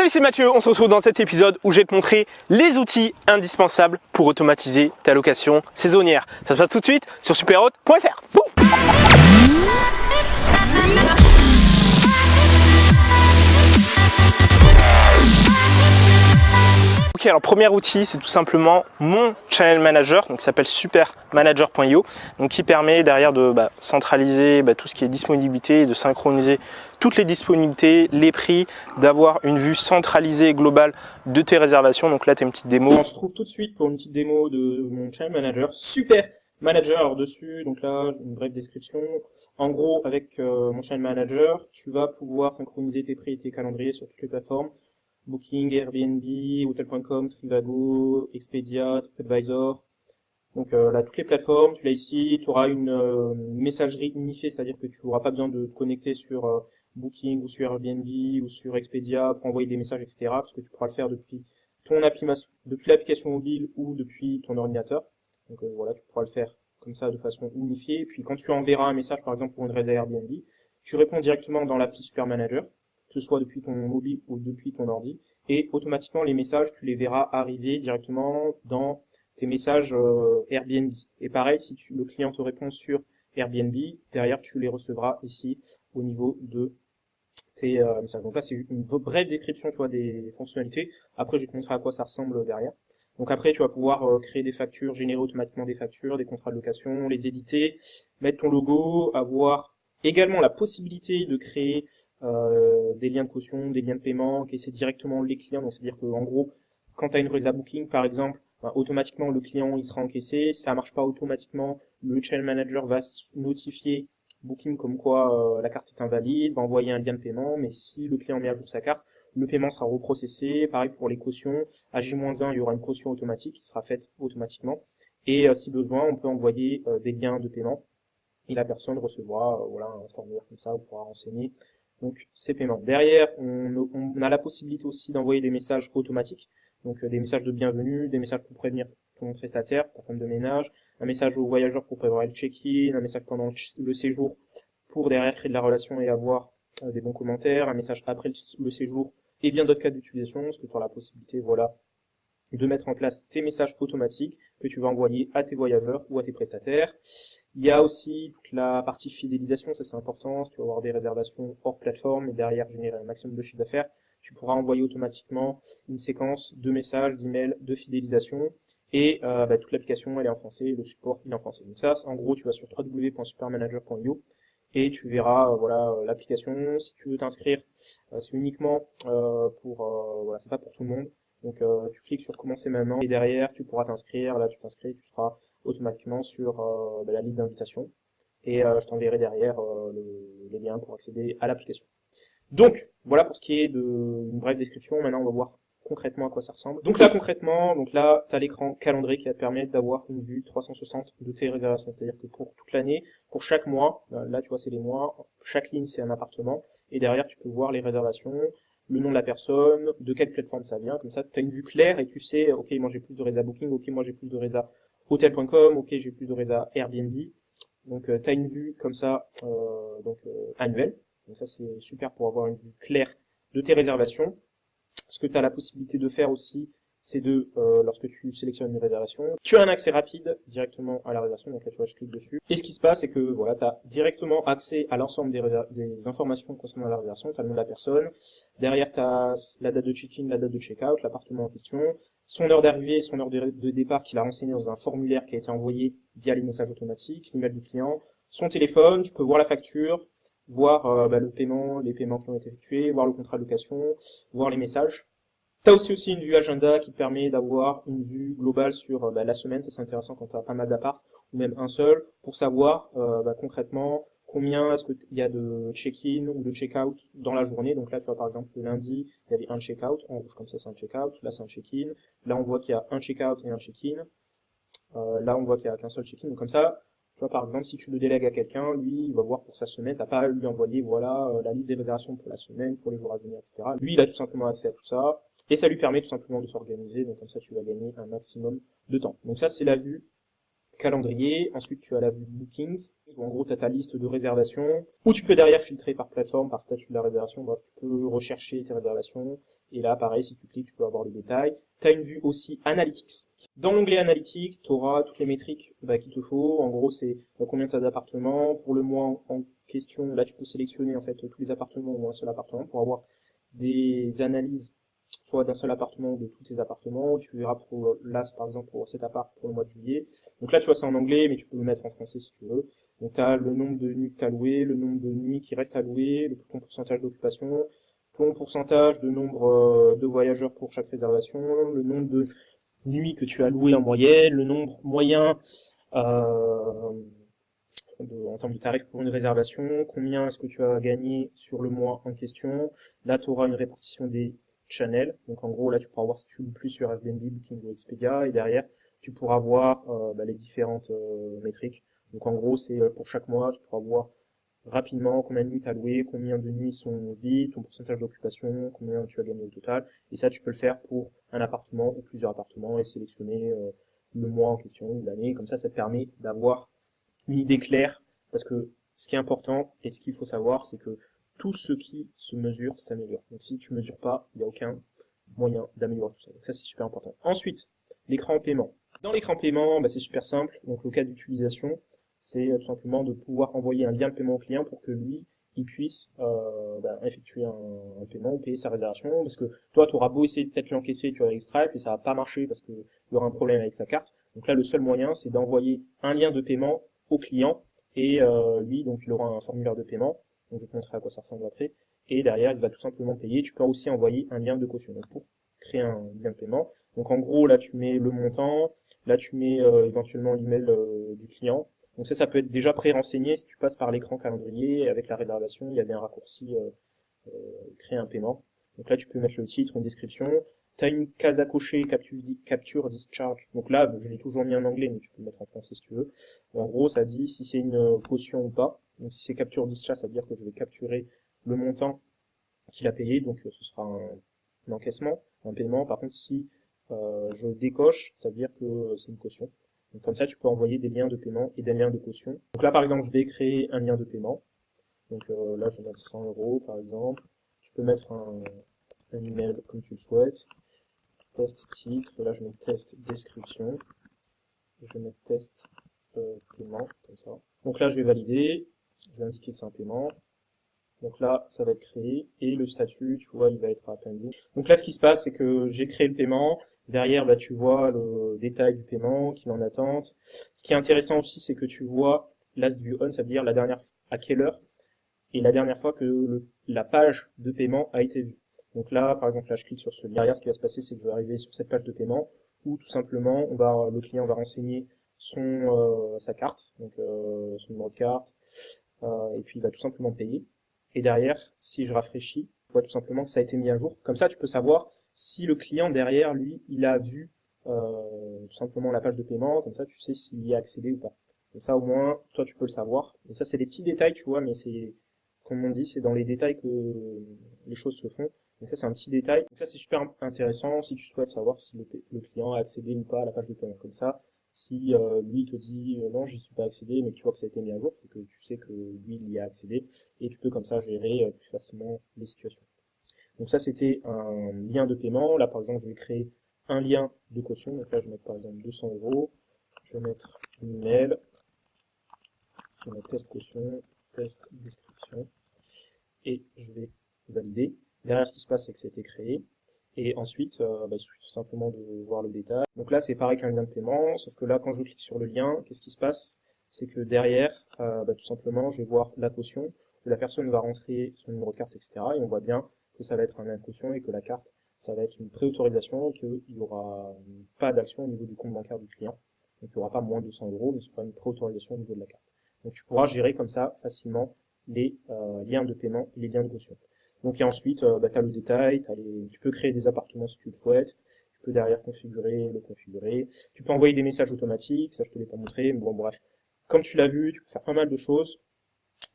Salut, c'est Mathieu, on se retrouve dans cet épisode où je vais te montrer les outils indispensables pour automatiser ta location saisonnière. Ça se passe tout de suite sur superhot.fr. Ok, alors premier outil, c'est tout simplement mon channel manager, donc qui s'appelle supermanager.io, donc qui permet derrière de centraliser tout ce qui est disponibilité, de synchroniser toutes les disponibilités, les prix, d'avoir une vue centralisée globale de tes réservations. Donc là, tu as une petite démo. On se trouve tout de suite pour une petite démo de mon channel manager, super manager. Alors dessus, donc là, une brève description. En gros, avec mon channel manager, tu vas pouvoir synchroniser tes prix et tes calendriers sur toutes les plateformes. Booking, Airbnb, Hotel.com, Trivago, Expedia, TripAdvisor. Donc là, toutes les plateformes, tu l'as ici. Tu auras une messagerie unifiée, c'est-à-dire que tu n'auras pas besoin de te connecter sur Booking ou sur Airbnb ou sur Expedia pour envoyer des messages, etc. Parce que tu pourras le faire depuis depuis l'application mobile ou depuis ton ordinateur. Donc voilà, tu pourras le faire comme ça de façon unifiée. Et puis quand tu enverras un message, par exemple pour une réserve Airbnb, tu réponds directement dans l'appli Super Manager, que ce soit depuis ton mobile ou depuis ton ordi, et automatiquement les messages, tu les verras arriver directement dans tes messages Airbnb. Et pareil, si le client te répond sur Airbnb, derrière tu les recevras ici au niveau de tes messages. Donc là, c'est une brève description, tu vois, des fonctionnalités. Après, je vais te montrer à quoi ça ressemble derrière. Donc après, tu vas pouvoir créer des factures, générer automatiquement des factures, des contrats de location, les éditer, mettre ton logo, avoir également la possibilité de créer des liens de caution, des liens de paiement, encaisser directement les clients. Donc c'est-à-dire que en gros, quand tu as une réserve booking par exemple, automatiquement le client il sera encaissé. Si ça marche pas automatiquement, le channel manager va notifier Booking comme quoi la carte est invalide, va envoyer un lien de paiement. Mais si le client met à jour sa carte, le paiement sera reprocessé. Pareil pour les cautions, à J-1, il y aura une caution automatique qui sera faite automatiquement. Et si besoin, on peut envoyer des liens de paiement. Et la personne recevra voilà, un formulaire comme ça, on pourra renseigner donc ses paiements. Derrière, on a la possibilité aussi d'envoyer des messages automatiques, donc des messages de bienvenue, des messages pour prévenir ton prestataire, ta femme de ménage, un message aux voyageurs pour prévoir le check-in, un message pendant le séjour pour derrière créer de la relation et avoir des bons commentaires, un message après le séjour et bien d'autres cas d'utilisation, parce que tu auras la possibilité, voilà, de mettre en place tes messages automatiques que tu vas envoyer à tes voyageurs ou à tes prestataires. Il y a aussi toute la partie fidélisation, ça c'est important. Si tu vas avoir des réservations hors plateforme et derrière générer un maximum de chiffre d'affaires, tu pourras envoyer automatiquement une séquence de messages, d'emails, de fidélisation. Et toute l'application elle est en français, le support il est en français. Donc ça, en gros, tu vas sur www.supermanager.io et tu verras voilà l'application. Si tu veux t'inscrire, c'est uniquement voilà, c'est pas pour tout le monde. Donc tu cliques sur commencer maintenant et derrière tu pourras t'inscrire. Là tu t'inscris, tu seras automatiquement sur la liste d'invitation et je t'enverrai derrière les liens pour accéder à l'application. Donc voilà pour ce qui est d'une brève description. Maintenant on va voir concrètement à quoi ça ressemble. Donc là concrètement, tu as l'écran calendrier qui va te permettre d'avoir une vue 360 de tes réservations. C'est-à-dire que pour toute l'année, pour chaque mois, là tu vois c'est les mois, chaque ligne c'est un appartement et derrière tu peux voir les réservations, le nom de la personne, de quelle plateforme ça vient, comme ça tu as une vue claire et tu sais, ok moi j'ai plus de résa Booking, ok moi j'ai plus de résa Hotel.com, ok j'ai plus de résa Airbnb, donc tu as une vue comme ça annuelle, donc ça c'est super pour avoir une vue claire de tes réservations. Ce que tu as la possibilité de faire aussi, c'est lorsque tu sélectionnes une réservation, tu as un accès rapide directement à la réservation, donc là tu vois je clique dessus, et ce qui se passe c'est que voilà, tu as directement accès à l'ensemble des informations concernant la réservation, tu as le nom de la personne, derrière tu as la date de check-in, la date de check-out, l'appartement en question, son heure d'arrivée, son heure de départ qu'il a renseigné dans un formulaire qui a été envoyé via les messages automatiques, l'email du client, son téléphone, tu peux voir la facture, voir le paiement, les paiements qui ont été effectués, voir le contrat de location, voir les messages. Tu as aussi une vue agenda qui te permet d'avoir une vue globale sur la semaine, ça c'est intéressant quand tu as pas mal d'appart, ou même un seul, pour savoir concrètement combien est-ce qu'il y a de check-in ou de check-out dans la journée. Donc là tu vois par exemple le lundi, il y avait un check-out, en rouge comme ça c'est un check-out, là c'est un check-in, là on voit qu'il y a un check-out et un check-in, là on voit qu'il y a qu'un seul check-in, donc comme ça, tu vois, par exemple, si tu le délègues à quelqu'un, lui, il va voir pour sa semaine, t'as pas à lui envoyer, voilà, la liste des réservations pour la semaine, pour les jours à venir, etc. Lui, il a tout simplement accès à tout ça, et ça lui permet tout simplement de s'organiser, donc comme ça, tu vas gagner un maximum de temps. Donc ça, c'est la vue calendrier, ensuite tu as la vue bookings, où en gros tu as ta liste de réservations, où tu peux derrière filtrer par plateforme, par statut de la réservation, bref, tu peux rechercher tes réservations, et là pareil, si tu cliques, tu peux avoir le détail. Tu as une vue aussi Analytics. Dans l'onglet Analytics, tu auras toutes les métriques qu'il te faut, en gros c'est combien tu as d'appartements, pour le mois en question, là tu peux sélectionner en fait tous les appartements ou un seul appartement pour avoir des analyses soit d'un seul appartement ou de tous tes appartements. Tu verras pour là, par exemple, pour cet appart pour le mois de juillet. Donc là, tu vois, c'est en anglais, mais tu peux le mettre en français si tu veux. Donc tu as le nombre de nuits que tu as loué, le nombre de nuits qui restent à louer, ton pourcentage d'occupation, ton pourcentage de nombre de voyageurs pour chaque réservation, le nombre de nuits que tu as loué en moyenne, le nombre moyen en termes de tarifs pour une réservation, combien est-ce que tu as gagné sur le mois en question. Là, tu auras une répartition des channels. Donc en gros, là, tu pourras voir si tu loues plus sur Airbnb, Booking ou Expedia. Et derrière, tu pourras voir les différentes métriques. Donc en gros, c'est pour chaque mois, tu pourras voir rapidement combien de nuits tu as loué, combien de nuits sont vides, ton pourcentage d'occupation, combien tu as gagné au total. Et ça, tu peux le faire pour un appartement ou plusieurs appartements et sélectionner le mois en question ou l'année. Comme ça te permet d'avoir une idée claire, parce que ce qui est important et ce qu'il faut savoir, c'est que tout ce qui se mesure s'améliore. Donc si tu mesures pas, il n'y a aucun moyen d'améliorer tout ça. Donc ça, c'est super important. Ensuite, l'écran paiement. Dans l'écran paiement, c'est super simple. Donc le cas d'utilisation, c'est tout simplement de pouvoir envoyer un lien de paiement au client pour que lui, il puisse effectuer un paiement ou payer sa réservation, parce que toi, tu auras beau essayer de peut-être l'encaisser, tu auras Stripe, et ça va pas marcher parce qu'il y aura un problème avec sa carte. Donc là, le seul moyen, c'est d'envoyer un lien de paiement au client, et lui, donc il aura un formulaire de paiement, donc je te montrerai à quoi ça ressemble après, et derrière, il va tout simplement payer. Tu peux aussi envoyer un lien de caution, donc pour créer un lien de paiement. Donc en gros, là, tu mets le montant, là, tu mets éventuellement l'email du client. Donc ça peut être déjà pré-renseigné si tu passes par l'écran calendrier. Avec la réservation, il y avait un raccourci créer un paiement. Donc là, tu peux mettre le titre, une description. Tu as une case à cocher, capture, discharge. Donc là, je l'ai toujours mis en anglais, mais tu peux le mettre en français si tu veux. En gros, ça dit si c'est une caution ou pas. Donc si c'est capture, discharge, ça veut dire que je vais capturer le montant qu'il a payé. Donc ce sera un encaissement, un paiement. Par contre, si je décoche, ça veut dire que c'est une caution. Donc comme ça, tu peux envoyer des liens de paiement et des liens de caution. Donc là, par exemple, je vais créer un lien de paiement. Donc là, je vais mettre 100 € par exemple. Tu peux mettre un email comme tu le souhaites. Test titre, là je mets test description. Je vais mettre test paiement, comme ça. Donc là, je vais valider. Je vais indiquer que c'est un paiement. Donc là, ça va être créé, et le statut, tu vois, il va être appendé. Donc là, ce qui se passe, c'est que j'ai créé le paiement. Derrière, tu vois le détail du paiement, qu'il est en attente. Ce qui est intéressant aussi, c'est que tu vois last view on, ça veut dire la dernière, à quelle heure, et la dernière fois que la page de paiement a été vue. Donc là, par exemple, là, je clique sur ce lien. Derrière, ce qui va se passer, c'est que je vais arriver sur cette page de paiement, où tout simplement, le client va renseigner sa carte, donc son numéro de carte, et puis il va tout simplement payer. Et derrière, si je rafraîchis, je vois tout simplement que ça a été mis à jour. Comme ça, tu peux savoir si le client derrière, lui, il a vu tout simplement la page de paiement. Comme ça, tu sais s'il y a accédé ou pas. Comme ça, au moins, toi, tu peux le savoir. Et ça, c'est des petits détails, tu vois, mais c'est, comme on dit, c'est dans les détails que les choses se font. Donc ça, c'est un petit détail. Donc ça, c'est super intéressant si tu souhaites savoir si le client a accédé ou pas à la page de paiement. Comme ça, si lui te dit non, j'y suis pas accédé, mais que tu vois que ça a été mis à jour, c'est que tu sais que lui, il y a accédé, et tu peux comme ça gérer plus facilement les situations. Donc ça, c'était un lien de paiement. Là, par exemple, je vais créer un lien de caution. Donc là, je vais mettre par exemple 200 €. Je vais mettre une email. Je vais mettre test caution, test description, et je vais valider. Derrière, ce qui se passe, c'est que c'était créé. Et ensuite, il suffit tout simplement de voir le détail. Donc là, c'est pareil qu'un lien de paiement, sauf que là, quand je clique sur le lien, qu'est-ce qui se passe? C'est que derrière, tout simplement, je vais voir la caution, où la personne va rentrer son numéro de carte, etc. Et on voit bien que ça va être un lien de caution et que la carte, ça va être une préautorisation, qu'il n'y aura pas d'action au niveau du compte bancaire du client. Donc il n'y aura pas moins de 200 €, mais ce sera une préautorisation au niveau de la carte. Donc tu pourras gérer comme ça facilement les liens de paiement et les liens de caution. Donc et ensuite, tu as le détail, tu peux créer des appartements si tu le souhaites, tu peux derrière le configurer, tu peux envoyer des messages automatiques, ça je te l'ai pas montré, mais bon bref. Comme tu l'as vu, tu peux faire pas mal de choses.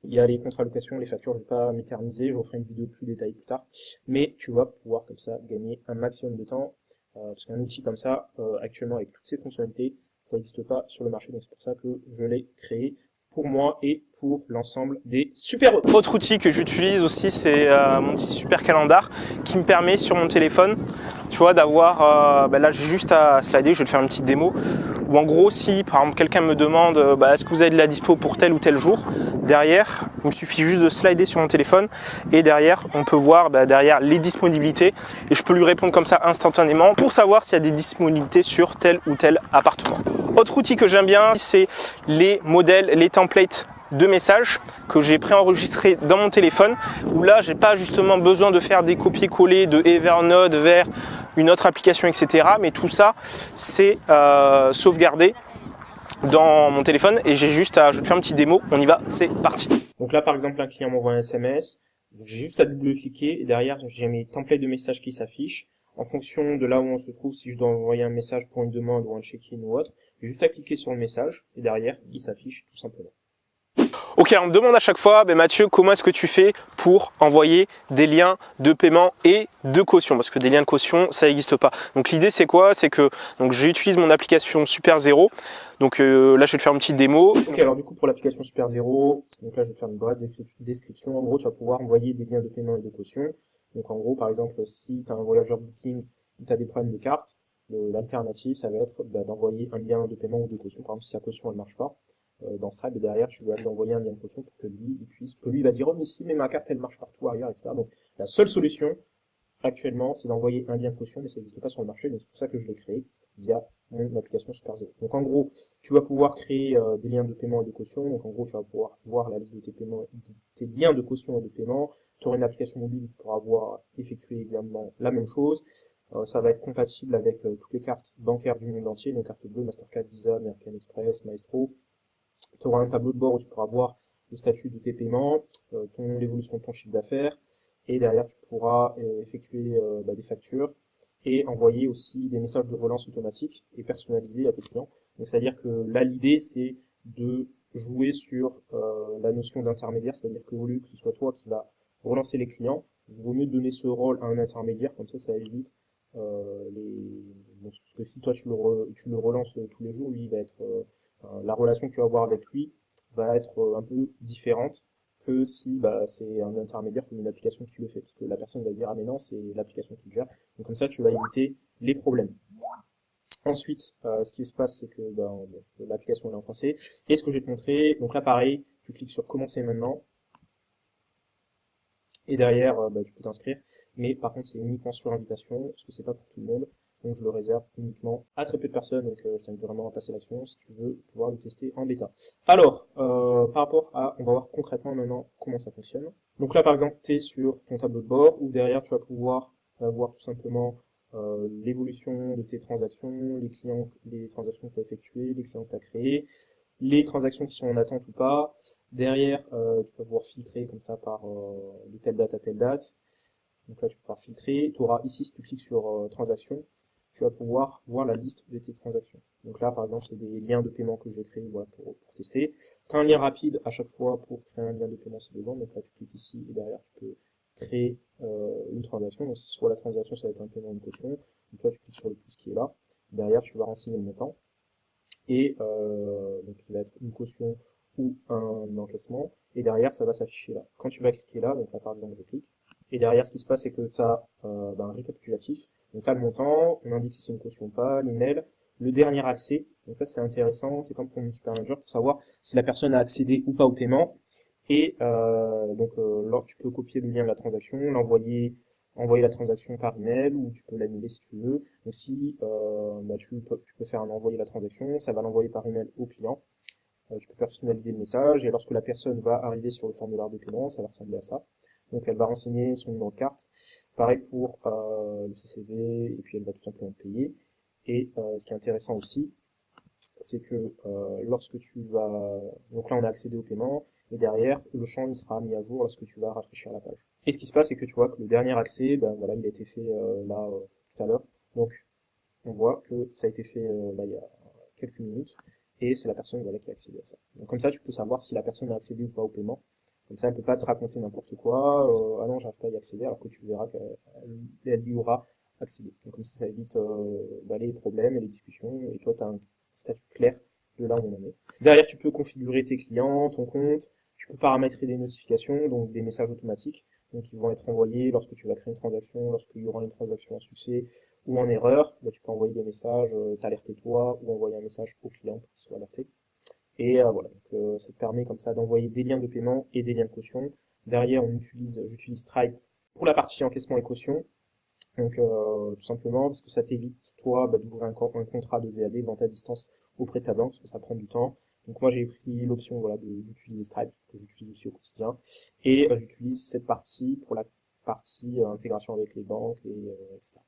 Il y a les contrats location, les factures, je vais pas m'éterniser, je referai une vidéo plus détaillée plus tard, mais tu vas pouvoir comme ça gagner un maximum de temps, parce qu'un outil comme ça, actuellement avec toutes ces fonctionnalités, ça n'existe pas sur le marché, donc c'est pour ça que je l'ai créé pour moi et pour l'ensemble des super hôtes. Autre outil que j'utilise aussi, c'est mon petit super calendar qui me permet sur mon téléphone, tu vois, d'avoir, là j'ai juste à slider, je vais te faire une petite démo, où en gros si par exemple quelqu'un me demande est-ce que vous avez de la dispo pour tel ou tel jour, derrière il me suffit juste de slider sur mon téléphone et derrière on peut voir derrière les disponibilités et je peux lui répondre comme ça instantanément pour savoir s'il y a des disponibilités sur tel ou tel appartement. Autre outil que j'aime bien, c'est les modèles, les templates de messages que j'ai préenregistrés dans mon téléphone, où là j'ai pas justement besoin de faire des copier-coller de Evernote vers une autre application, etc. Mais tout ça c'est sauvegardé dans mon téléphone et j'ai juste à, je vais te faire une petite démo, on y va, c'est parti. Donc là par exemple un client m'envoie un SMS, j'ai juste à double-cliquer et derrière j'ai mes templates de messages qui s'affichent. En fonction de là où on se trouve, si je dois envoyer un message pour une demande ou un check-in ou autre, j'ai juste à cliquer sur le message et derrière il s'affiche tout simplement. Ok, on me demande à chaque fois, Mathieu, comment est-ce que tu fais pour envoyer des liens de paiement et de caution? Parce que des liens de caution, ça n'existe pas. Donc l'idée c'est quoi? C'est que j'utilise mon application Super Zero. Donc là, je vais te faire une petite démo. Ok, alors du coup pour l'application Super Zero, donc là je vais te faire une brève description. En gros, tu vas pouvoir envoyer des liens de paiement et de caution. Donc en gros, par exemple, si tu as un voyageur booking, tu as des problèmes de carte, l'alternative, ça va être d'envoyer un lien de paiement ou de caution. Par exemple, si sa caution elle marche pas, dans Stripe, et derrière tu vas lui envoyer un lien de caution pour que lui il va dire oh mais si mais ma carte elle marche partout ailleurs, etc. Donc la seule solution actuellement c'est d'envoyer un lien de caution, mais ça n'existe pas sur le marché, donc c'est pour ça que je l'ai créé via mon application Super Zero. Donc en gros tu vas pouvoir créer des liens de paiement et de caution, donc en gros tu vas pouvoir voir la liste de tes paiements, de tes liens de caution et de paiement, tu auras une application mobile où tu pourras avoir effectué également la même chose. Ça va être compatible avec toutes les cartes bancaires du monde entier, donc carte bleue, Mastercard, Visa, American Express, Maestro. Tu auras un tableau de bord où tu pourras voir le statut de tes paiements, l'évolution de ton chiffre d'affaires, et derrière tu pourras effectuer des factures et envoyer aussi des messages de relance automatique et personnalisés à tes clients. Donc c'est-à-dire que là l'idée c'est de jouer sur la notion d'intermédiaire, c'est-à-dire que au lieu que ce soit toi qui va relancer les clients, il vaut mieux donner ce rôle à un intermédiaire, comme ça évite parce que si toi tu le relances tous les jours, lui il va être la relation que tu vas avoir avec lui va être un peu différente que si c'est un intermédiaire comme une application qui le fait, parce que la personne va dire ah mais non c'est l'application qui le gère, donc comme ça tu vas éviter les problèmes. Ensuite ce qui se passe c'est que l'application est en français, et ce que je vais te montrer, donc là pareil tu cliques sur commencer maintenant et derrière tu peux t'inscrire, mais par contre c'est uniquement sur invitation parce que c'est pas pour tout le monde. Donc je le réserve uniquement à très peu de personnes, donc je t'invite vraiment à passer l'action si tu veux pouvoir le tester en bêta. Alors, par rapport à, on va voir concrètement maintenant comment ça fonctionne. Donc là par exemple, tu es sur ton tableau de bord, où derrière tu vas pouvoir voir tout simplement l'évolution de tes transactions, les transactions que tu as effectuées, les clients que tu as créés, les transactions qui sont en attente ou pas. Derrière, tu vas pouvoir filtrer comme ça par de telle date à telle date. Donc là tu peux pouvoir filtrer. Tu auras ici, si tu cliques sur transactions, tu vas pouvoir voir la liste de tes transactions. Donc là, par exemple, c'est des liens de paiement que j'ai créés pour tester. Tu as un lien rapide à chaque fois pour créer un lien de paiement si besoin. Donc là, tu cliques ici et derrière, tu peux créer une transaction. Donc soit la transaction, ça va être un paiement de caution, ou soit tu cliques sur le plus qui est là. Derrière, tu vas renseigner le montant. Et donc il va être une caution ou un encaissement. Et derrière, ça va s'afficher là. Quand tu vas cliquer là, donc là, par exemple, je clique. Et derrière, ce qui se passe, c'est que tu as un récapitulatif. Donc, tu as le montant, on indique si c'est une caution ou pas, l'email, le dernier accès. Donc ça, c'est intéressant. C'est comme pour une super manager pour savoir si la personne a accédé ou pas au paiement. Et là, tu peux copier le lien de la transaction, envoyer la transaction par email, ou tu peux l'annuler si tu veux. Donc si tu peux faire envoyer la transaction, ça va l'envoyer par email au client. Tu peux personnaliser le message, et lorsque la personne va arriver sur le formulaire de paiement, ça va ressembler à ça. Donc elle va renseigner son numéro de carte, pareil pour le CCV, et puis elle va tout simplement payer. Et ce qui est intéressant aussi, c'est que lorsque tu vas... Donc là on a accédé au paiement, et derrière le champ il sera mis à jour lorsque tu vas rafraîchir la page. Et ce qui se passe, c'est que tu vois que le dernier accès, voilà, il a été fait tout à l'heure. Donc on voit que ça a été fait là il y a quelques minutes, et c'est la personne voilà, qui a accédé à ça. Donc comme ça tu peux savoir si la personne a accédé ou pas au paiement. Comme ça, elle peut pas te raconter n'importe quoi. Ah non, j'arrive pas à y accéder, alors que tu verras qu'elle y aura accédé. Donc comme ça évite les problèmes et les discussions. Et toi, tu as statut clair de là où on en est. Derrière, tu peux configurer tes clients, ton compte, tu peux paramétrer des notifications, donc des messages automatiques, donc qui vont être envoyés lorsque tu vas créer une transaction, lorsqu'il y aura une transaction en succès ou en erreur, bah, tu peux envoyer des messages, t'alerter toi, ou envoyer un message au client pour qu'il soit alerté. Et voilà, donc, ça te permet comme ça d'envoyer des liens de paiement et des liens de caution. Derrière, j'utilise Stripe pour la partie encaissement et caution. Donc tout simplement parce que ça t'évite toi d'ouvrir un contrat de VAD, vente à distance auprès de ta banque, parce que ça prend du temps. Donc moi j'ai pris l'option voilà, d'utiliser Stripe, que j'utilise aussi au quotidien, et j'utilise cette partie pour la partie intégration avec les banques, etc.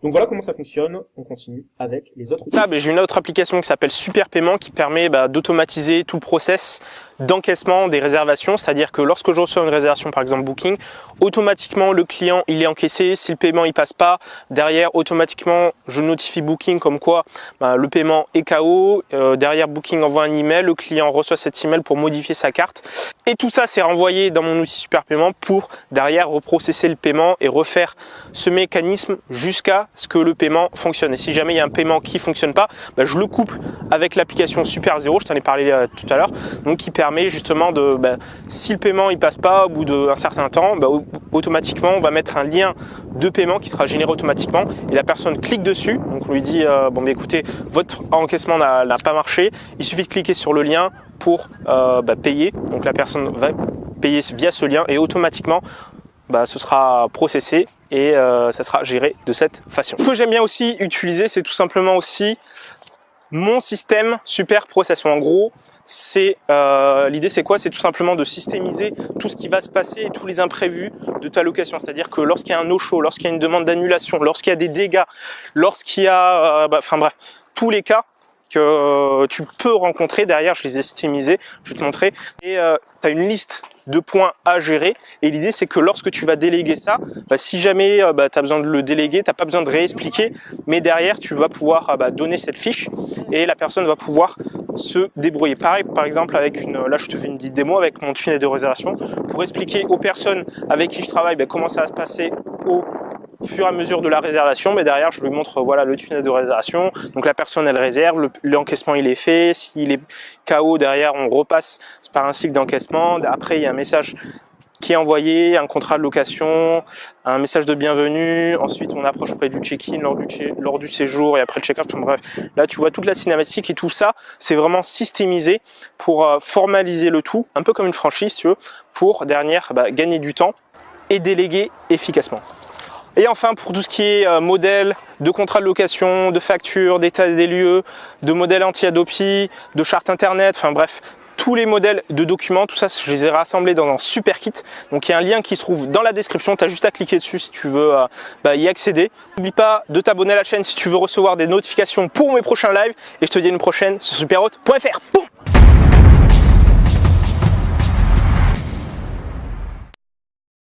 Donc voilà comment ça fonctionne, on continue avec les autres outils. J'ai une autre application qui s'appelle Super Paiement qui permet d'automatiser tout le process d'encaissement des réservations, c'est-à-dire que lorsque je reçois une réservation, par exemple Booking, automatiquement le client il est encaissé, si le paiement il passe pas, derrière automatiquement je notifie Booking comme quoi le paiement est KO, derrière Booking envoie un email, le client reçoit cet email pour modifier sa carte, et tout ça c'est renvoyé dans mon outil Super Paiement pour derrière reprocesser le paiement et refaire ce mécanisme jusqu'à ce que le paiement fonctionne. Et si jamais il y a un paiement qui fonctionne pas, je le couple avec l'application Super Zero, je t'en ai parlé tout à l'heure, donc qui permet justement de, si le paiement il passe pas au bout d'un certain temps, automatiquement on va mettre un lien de paiement qui sera généré automatiquement et la personne clique dessus, donc on lui dit écoutez, votre encaissement n'a pas marché, il suffit de cliquer sur le lien pour payer, donc la personne va payer via ce lien et automatiquement ce sera processé et ça sera géré de cette façon. Ce que j'aime bien aussi utiliser, c'est tout simplement aussi mon système Super Process. En gros, l'idée c'est quoi? C'est tout simplement de systémiser tout ce qui va se passer et tous les imprévus de ta location. C'est-à-dire que lorsqu'il y a un no-show, lorsqu'il y a une demande d'annulation, lorsqu'il y a des dégâts, lorsqu'il y a, tous les cas que tu peux rencontrer, derrière je les ai systémisés, je vais te montrer, et tu as une liste de points à gérer, et l'idée c'est que lorsque tu vas déléguer ça, si jamais tu as besoin de le déléguer, tu n'as pas besoin de réexpliquer, mais derrière tu vas pouvoir donner cette fiche et la personne va pouvoir se débrouiller. Pareil par exemple avec là je te fais une petite démo avec mon tunnel de réservation pour expliquer aux personnes avec qui je travaille comment ça va se passer au fur et à mesure de la réservation, mais derrière je lui montre le tunnel de réservation, donc la personne elle réserve, l'encaissement il est fait, s'il est KO derrière on repasse par un cycle d'encaissement, après il y a un message qui est envoyé, un contrat de location, un message de bienvenue, ensuite on approche près du check-in lors du séjour et après le check-out, bref, là tu vois toute la cinématique et tout ça c'est vraiment systémisé pour formaliser le tout, un peu comme une franchise tu veux, pour derrière gagner du temps et déléguer efficacement. Et enfin, pour tout ce qui est modèle de contrat de location, de facture, d'état des lieux, de modèle anti-Adopi, de charte internet, bref, tous les modèles de documents, tout ça, je les ai rassemblés dans un super kit. Donc il y a un lien qui se trouve dans la description, tu as juste à cliquer dessus si tu veux y accéder. N'oublie pas de t'abonner à la chaîne si tu veux recevoir des notifications pour mes prochains lives. Et je te dis à une prochaine sur superhot.fr.